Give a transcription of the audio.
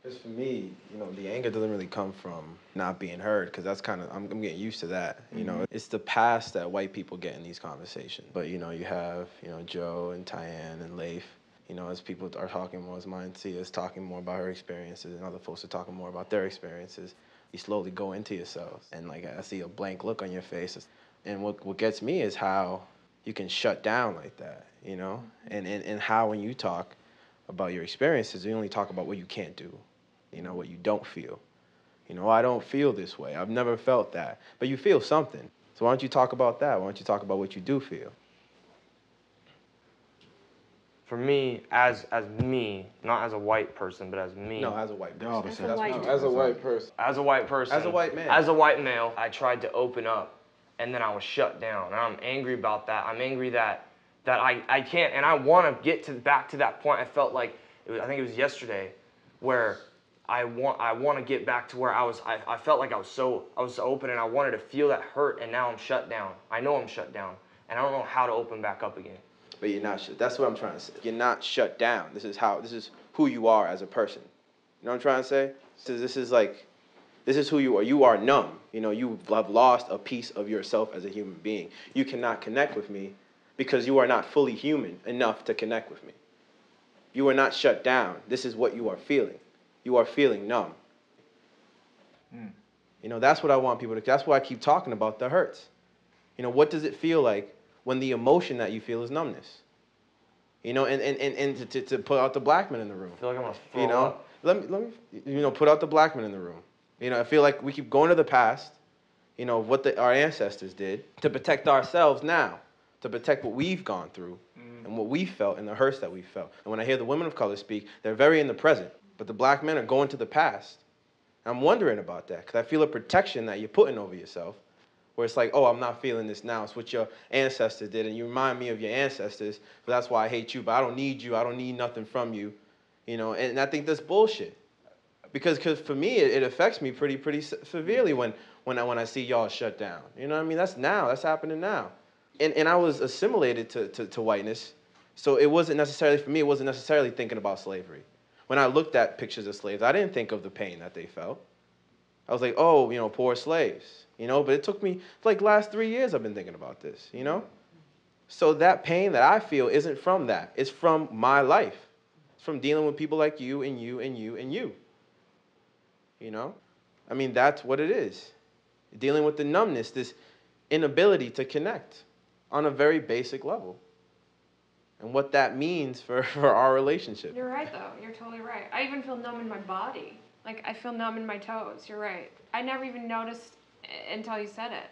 Because for me, the anger doesn't really come from not being heard, because that's kind of, I'm getting used to that. It's the past that white people get in these conversations. But, you have, Joe and Tyann and Leif, as people are talking more, as Mancia is talking more about her experiences and other folks are talking more about their experiences, you slowly go into yourselves. And, like, I see a blank look on your face. And what gets me is how you can shut down like that, And how when you talk about your experiences, you only talk about what you can't do. What you don't feel. I don't feel this way. I've never felt that. But you feel something. So why don't you talk about that? Why don't you talk about what you do feel? For me, as me, not as a white person, but as me. No, as a white person. As a white person. As a white person. As a white man. As a white male, I tried to open up, and then I was shut down. And I'm angry about that. I'm angry that I can't, and I want to get back to that point. I felt like, I think it was yesterday, where I want to get back to where I felt like I was open, and I wanted to feel that hurt, and now I'm shut down. I know I'm shut down, and I don't know how to open back up again. But you're not shut. That's what I'm trying to say. You're not shut down. This is who you are as a person. You know what I'm trying to say? So this is who you are. You are numb. You have lost a piece of yourself as a human being. You cannot connect with me because you are not fully human enough to connect with me. You are not shut down. This is what you are feeling. You are feeling numb. That's what I want people to, that's why I keep talking about the hurts. What does it feel like when the emotion that you feel is numbness? And to put out the black men in the room. I feel like I'm going to throw up. Let me, put out the black men in the room. I feel like we keep going to the past, what our ancestors did to protect ourselves now, to protect what we've gone through and what we felt and the hurts that we felt. And when I hear the women of color speak, they're very in the present. But the black men are going to the past. I'm wondering about that because I feel a protection that you're putting over yourself where it's like, oh, I'm not feeling this now. It's what your ancestors did, and you remind me of your ancestors, so that's why I hate you, but I don't need you. I don't need nothing from you. And I think that's bullshit because for me, it affects me pretty severely when I see y'all shut down. You know what I mean? That's happening now. And I was assimilated to whiteness, so it wasn't necessarily, for me, it wasn't necessarily thinking about slavery. When I looked at pictures of slaves, I didn't think of the pain that they felt. I was like, oh, poor slaves, but it took me, like, last 3 years I've been thinking about this, So that pain that I feel isn't from that. It's from my life. It's from dealing with people like you and you and you and you. I mean, that's what it is. Dealing with the numbness, this inability to connect on a very basic level. And what that means for our relationship. You're right, though. You're totally right. I even feel numb in my body. Like, I feel numb in my toes. You're right. I never even noticed until you said it.